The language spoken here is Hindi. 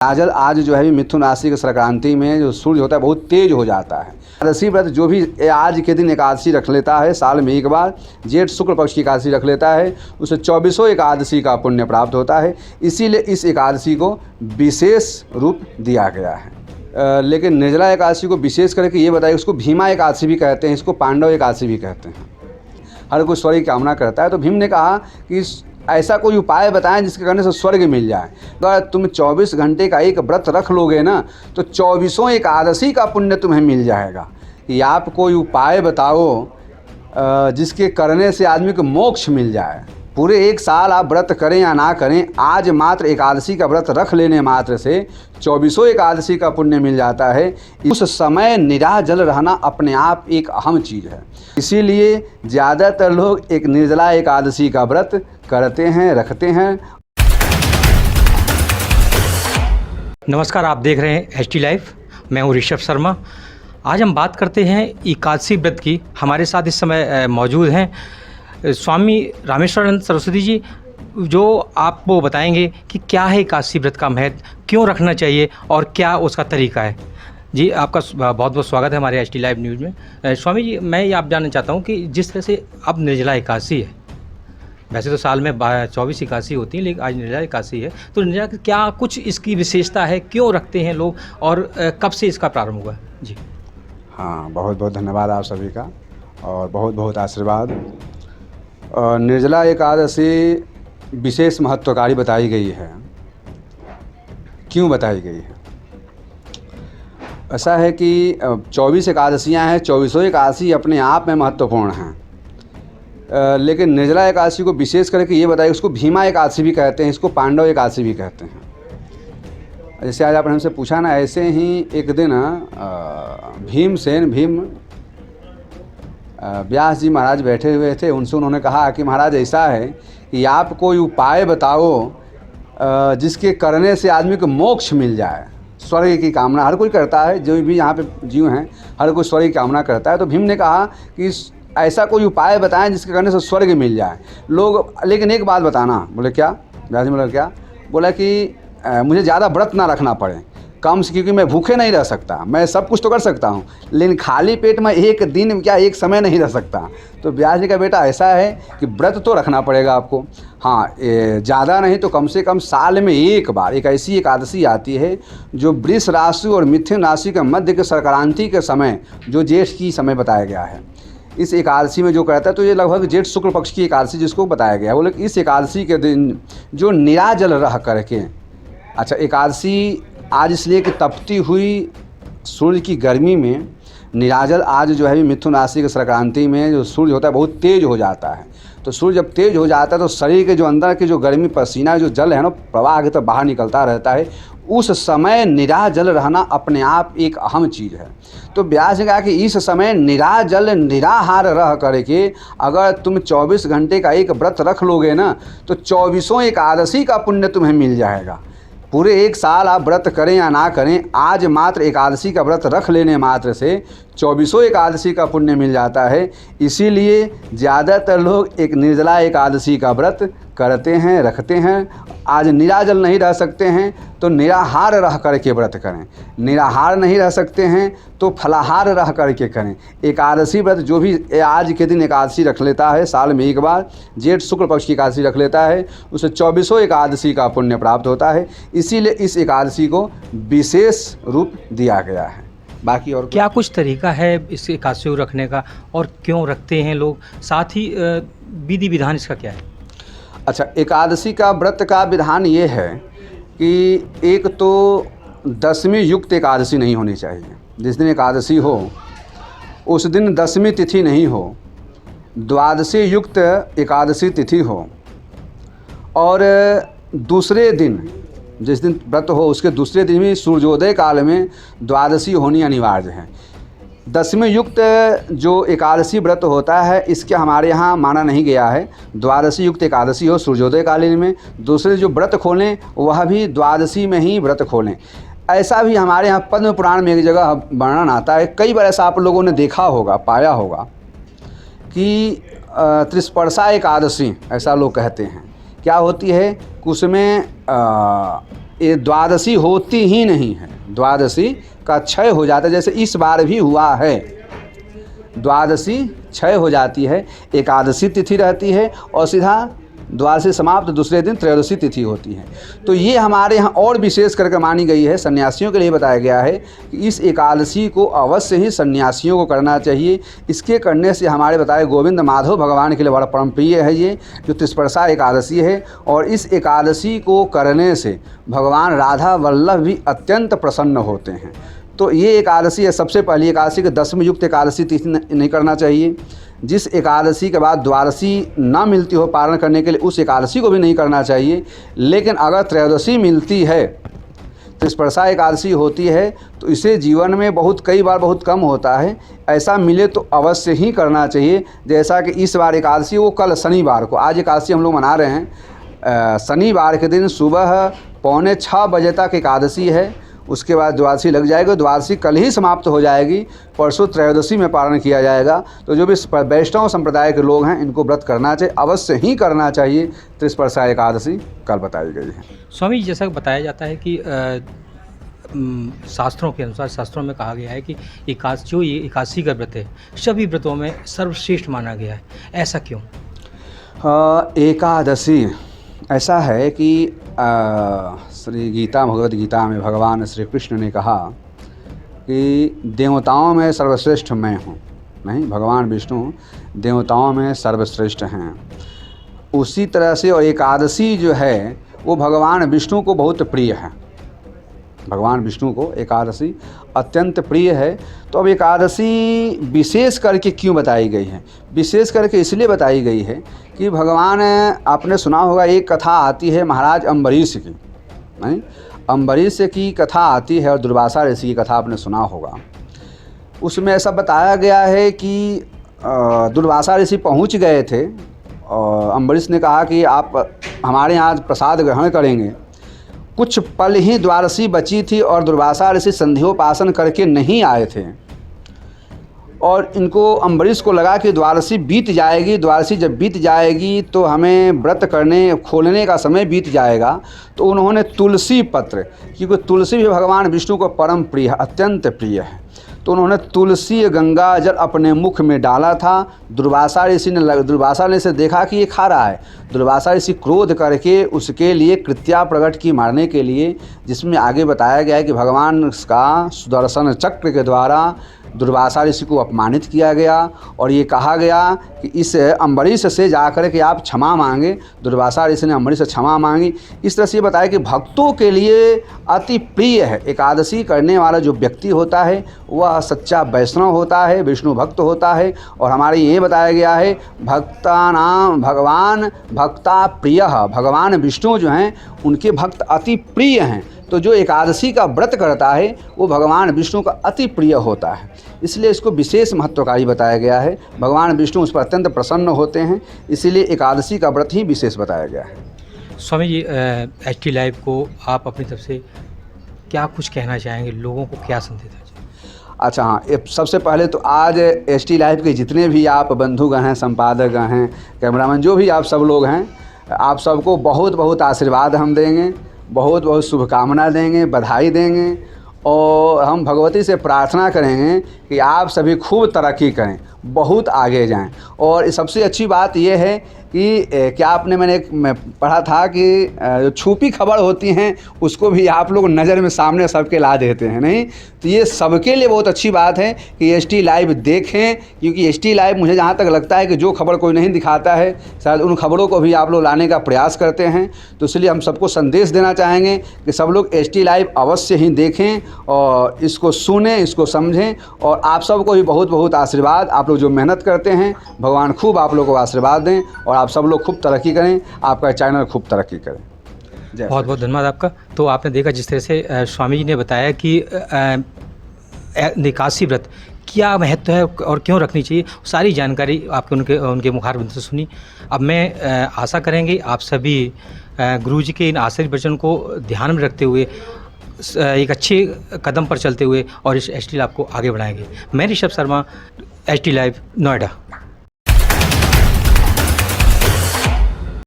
काजल आज जो है मिथुन राशि के संक्रांति में जो सूर्य होता है बहुत तेज हो जाता है। एकादशी व्रत जो भी आज के दिन एकादशी रख लेता है, साल में एक बार जेठ शुक्ल पक्ष की एकादशी रख लेता है, उसे 24 एकादशी का पुण्य प्राप्त होता है। इसीलिए इस एकादशी को विशेष रूप दिया गया है। लेकिन निर्जला एकादशी को विशेष करके ये बताइए, उसको भीमा एकादशी भी कहते हैं, इसको पांडव एकादशी भी कहते हैं। हर कोई स्वर्ग की कामना करता है, तो भीम ने कहा कि ऐसा कोई उपाय बताएं जिसके करने से स्वर्ग मिल जाए। अगर तुम 24 घंटे का एक व्रत रख लोगे ना, तो 24 एकादशी का पुण्य तुम्हें मिल जाएगा। कि आप कोई उपाय बताओ जिसके करने से आदमी को मोक्ष मिल जाए। पूरे एक साल आप व्रत करें या ना करें, आज मात्र एकादशी का व्रत रख लेने मात्र से 24 एकादशी का पुण्य मिल जाता है। उस समय निराजल रहना अपने आप एक अहम चीज़ है। इसीलिए ज़्यादातर लोग एक निर्जला एकादशी का व्रत करते हैं, रखते हैं। नमस्कार, आप देख रहे हैं HT लाइव। मैं हूं ऋषभ शर्मा। आज हम बात करते हैं एकादशी व्रत की। हमारे साथ इस समय मौजूद हैं स्वामी रामेश्वरानंद सरस्वती जी, जो आपको बताएंगे कि क्या है एकादशी व्रत का महत्व, क्यों रखना चाहिए और क्या उसका तरीका है। जी, आपका बहुत बहुत स्वागत है हमारे HT लाइव न्यूज़ में। स्वामी जी, मैं ये आप जानना चाहता हूँ कि जिस तरह से अब निर्जला एकादशी है, वैसे तो साल में 24 एकादशी होती है, लेकिन आज निर्जला एकादशी है, तो निर्जला क्या कुछ इसकी विशेषता है, क्यों रखते हैं लोग और कब से इसका प्रारंभ हुआ? जी हाँ, बहुत बहुत धन्यवाद आप सभी का और बहुत बहुत आशीर्वाद। निर्जला एकादशी विशेष महत्वकारी बताई गई है। क्यों बताई गई है? ऐसा है कि 24 एकादशियाँ हैं, 24 एकादशी अपने आप में महत्वपूर्ण हैं। लेकिन निर्जला एकादशी को विशेष करके ये बताइए, उसको भीमा एकादशी भी कहते हैं, इसको पांडव एकादशी भी कहते हैं। जैसे आज आपने हमसे पूछा ना, ऐसे ही एक दिन भीम व्यास जी महाराज बैठे हुए थे। उनसे उन्होंने कहा कि महाराज ऐसा है कि आप कोई उपाय बताओ जिसके करने से आदमी को मोक्ष मिल जाए। स्वर्ग की कामना हर कोई करता है, जो भी यहाँ पे जीव हैं हर कोई स्वर्ग की कामना करता है। तो भीम ने कहा कि ऐसा कोई उपाय बताएं जिसके करने से स्वर्ग मिल जाए लोग। लेकिन एक बात बताना। बोले क्या? व्यास जी बोला क्या? बोला कि मुझे ज़्यादा व्रत ना रखना पड़े, कम से, क्योंकि मैं भूखे नहीं रह सकता। मैं सब कुछ तो कर सकता हूँ, लेकिन खाली पेट में एक दिन क्या एक समय नहीं रह सकता। तो व्यास जी का बेटा ऐसा है कि व्रत तो रखना पड़ेगा आपको। हाँ, ज़्यादा नहीं तो कम से कम साल में एक बार एक ऐसी एकादशी आती है जो वृष राशि और मिथुन राशि के मध्य के संक्रांति के समय, जो जेठ की समय बताया गया है, इस एकादशी में जो करता है, तो ये लगभग जेठ शुक्ल पक्ष की एकादशी जिसको बताया गया है। बोले इस एकादशी के दिन जो निराजल रह करके, अच्छा, एकादशी आज इसलिए कि तपती हुई सूर्य की गर्मी में निराजल आज जो है मिथुन राशि के संक्रांति में जो सूर्य होता है बहुत तेज हो जाता है। तो सूर्य जब तेज हो जाता है तो शरीर के जो अंदर की जो गर्मी, पसीना, जो जल है ना, प्रवाह के तो बाहर निकलता रहता है। उस समय निराजल रहना अपने आप एक अहम चीज़ है। तो व्यास ने कहा कि इस समय निराजल निराहार रह करके अगर तुम 24 घंटे का एक व्रत रख लोगे ना, तो 24 एकादशी का पुण्य तुम्हें मिल जाएगा। पूरे एक साल आप व्रत करें या ना करें, आज मात्र एकादशी का व्रत रख लेने मात्र से 24 एकादशी का पुण्य मिल जाता है। इसीलिए ज़्यादातर लोग एक निर्जला एकादशी का व्रत करते हैं, रखते हैं। आज निराजल नहीं रह सकते हैं तो निराहार रह करके व्रत करें, निराहार नहीं रह सकते हैं तो फलाहार रह करके करें। एकादशी व्रत जो भी आज के दिन एकादशी रख लेता है, साल में एक बार जेठ शुक्ल पक्ष की एकादशी रख लेता है, उसे 24 एकादशी का पुण्य प्राप्त होता है। इसीलिए इस एकादशी को विशेष रूप दिया गया है। बाकी और क्या कुछ तरीका है इस एकादशी को रखने का और क्यों रखते हैं लोग, साथ ही विधि विधान इसका क्या है? अच्छा, एकादशी का व्रत का विधान ये है कि एक तो दशमी युक्त एकादशी नहीं होनी चाहिए। जिस दिन एकादशी हो उस दिन दशमी तिथि नहीं हो, द्वादशी युक्त एकादशी तिथि हो, और दूसरे दिन जिस दिन व्रत हो उसके दूसरे दिन भी सूर्योदय काल में द्वादशी होनी अनिवार्य है। दशमी युक्त जो एकादशी व्रत होता है, इसके हमारे यहाँ माना नहीं गया है। द्वादशी युक्त एकादशी हो सूर्योदय कालीन में, दूसरे जो व्रत खोलें वह भी द्वादशी में ही व्रत खोलें। ऐसा भी हमारे यहाँ पद्म पुराण में एक जगह वर्णन आता है। कई बार ऐसा आप लोगों ने देखा होगा, पाया होगा कि त्रिस्पर्शा एकादशी ऐसा लोग कहते हैं। क्या होती है कि उसमें ये द्वादशी होती ही नहीं है, द्वादशी का क्षय हो जाता है। जैसे इस बार भी हुआ है, द्वादशी क्षय हो जाती है, एकादशी तिथि रहती है और सीधा द्वादशी समाप्त दूसरे दिन त्रयोदशी तिथि होती है। तो ये हमारे यहाँ और विशेष करके मानी गई है, सन्यासियों के लिए बताया गया है कि इस एकादशी को अवश्य ही सन्यासियों को करना चाहिए। इसके करने से हमारे बताए गोविंद माधव भगवान के लिए बड़ा परम प्रिय है ये जो त्रिस्पर्शा एकादशी है। और इस एकादशी को करने से भगवान राधा वल्लभ भी अत्यंत प्रसन्न होते हैं। तो ये एकादशी है, सबसे पहली एकादशी के 10वीं युक्त एकादशी तिथि नहीं करना चाहिए। जिस एकादशी के बाद द्वादशी ना मिलती हो पारण करने के लिए, उस एकादशी को भी नहीं करना चाहिए। लेकिन अगर त्रयोदशी मिलती है, त्रिस्पर्शा एकादशी होती है, तो इसे जीवन में कई बार बहुत कम होता है, ऐसा मिले तो अवश्य ही करना चाहिए। जैसा कि इस बार एकादशी वो कल शनिवार को, आज एकादशी हम लोग मना रहे हैं, शनिवार के दिन सुबह 5:45 बजे तक एकादशी है। उसके बाद द्वादशी लग जाएगी, द्वादशी कल ही समाप्त हो जाएगी, परसों त्रयोदशी में पारण किया जाएगा। तो जो भी वैष्णव संप्रदाय के लोग हैं इनको व्रत करना चाहिए, अवश्य ही करना चाहिए। त्रिस्पर्शा एकादशी कल बताई गई है। स्वामी जी, जैसा बताया जाता है कि शास्त्रों के अनुसार, शास्त्रों में कहा गया है कि जो ये एकादशी का व्रत है सभी व्रतों में सर्वश्रेष्ठ माना गया है, ऐसा क्यों? एकादशी ऐसा है कि श्री गीता भगवद गीता में भगवान श्री कृष्ण ने कहा कि देवताओं में सर्वश्रेष्ठ मैं हूँ। नहीं, भगवान विष्णु देवताओं में सर्वश्रेष्ठ हैं। उसी तरह से और एकादशी जो है वो भगवान विष्णु को बहुत प्रिय है। भगवान विष्णु को एकादशी अत्यंत प्रिय है। तो अब एकादशी विशेष करके क्यों बताई गई है? विशेष करके इसलिए बताई गई है कि भगवान, आपने सुना होगा एक कथा आती है महाराज अम्बरीश की, नहीं, अम्बरीश की कथा आती है और दुर्वासा ऋषि की कथा आपने सुना होगा। उसमें ऐसा बताया गया है कि दुर्वासा ऋषि पहुंच गए थे और अम्बरीश ने कहा कि आप हमारे यहाँ प्रसाद ग्रहण करेंगे। कुछ पल ही द्वादशी बची थी और दुर्वासा ऋषि संध्योपासन करके नहीं आए थे और इनको अम्बरीश को लगा कि द्वादशी बीत जाएगी, द्वादशी जब बीत जाएगी तो हमें व्रत खोलने का समय बीत जाएगा। तो उन्होंने तुलसी पत्र, क्योंकि तुलसी भी भगवान विष्णु को परम प्रिय है, अत्यंत प्रिय है, तो उन्होंने तुलसी गंगा जल अपने मुख में डाला था। दुर्वासा ऋषि ने देखा कि ये खा रहा है। दुर्वासा ऋषि क्रोध करके उसके लिए कृत्या प्रकट की मारने के लिए, जिसमें आगे बताया गया है कि भगवान का सुदर्शन चक्र के द्वारा दुर्वासा ऋषि को अपमानित किया गया और ये कहा गया कि इस अम्बरीश से जाकर के आप क्षमा मांगे। दुर्वासा ऋषि ने अम्बरीश से क्षमा मांगी। इस तरह से ये बताया कि भक्तों के लिए अति प्रिय है। एकादशी करने वाला जो व्यक्ति होता है वह सच्चा वैष्णव होता है, विष्णु भक्त होता है। और हमारे ये बताया गया है भक्तानाम भगवान भक्ता प्रिय, भगवान विष्णु जो हैं उनके भक्त अति प्रिय हैं। तो जो एकादशी का व्रत करता है वो भगवान विष्णु का अति प्रिय होता है, इसलिए इसको विशेष महत्वकारी बताया गया है। भगवान विष्णु उस पर अत्यंत प्रसन्न होते हैं, इसीलिए एकादशी का व्रत ही विशेष बताया गया है। स्वामी जी, HT लाइव को आप अपनी तरफ से क्या कुछ कहना चाहेंगे, लोगों को क्या संदेश देना चाहेंगे? अच्छा हाँ, सबसे पहले तो आज HT लाइव के जितने भी आप बंधुगण हैं, संपादक हैं, कैमरामैन, जो भी आप सब लोग हैं, आप सबको बहुत बहुत आशीर्वाद हम देंगे, बहुत बहुत शुभकामना देंगे, बधाई देंगे और हम भगवती से प्रार्थना करेंगे कि आप सभी खूब तरक्की करें, बहुत आगे जाएं। और सबसे अच्छी बात यह है कि क्या मैंने पढ़ा था कि जो छुपी खबर होती हैं उसको भी आप लोग नज़र में सामने सबके ला देते हैं, नहीं? तो ये सबके लिए बहुत अच्छी बात है कि HT लाइव देखें, क्योंकि HT लाइव मुझे जहाँ तक लगता है कि जो खबर कोई नहीं दिखाता है शायद उन खबरों को भी आप लोग लाने का प्रयास करते हैं। तो इसलिए हम सबको संदेश देना चाहेंगे कि सब लोग HT लाइव अवश्य ही देखें और इसको सुनें, इसको समझें। और आप सबको भी बहुत बहुत आशीर्वाद। आप लोग जो मेहनत करते हैं भगवान खूब आप लोगों को आशीर्वाद दें और आप सब लोग खूब तरक्की करें, आपका चैनल खूब तरक्की करें। बहुत बहुत धन्यवाद आपका। तो आपने देखा जिस तरह से स्वामी जी ने बताया कि एकादशी व्रत क्या महत्व है और क्यों रखनी चाहिए, सारी जानकारी आपके उनके मुखारबिंद से सुनी। अब मैं आशा करेंगे आप सभी गुरु जी के इन आशीर्वाद वचन को ध्यान में रखते हुए एक अच्छे कदम पर चलते हुए और इस HT लाइव को आगे बढ़ाएंगे। मैं ऋषभ शर्मा, HT लाइव, नोएडा।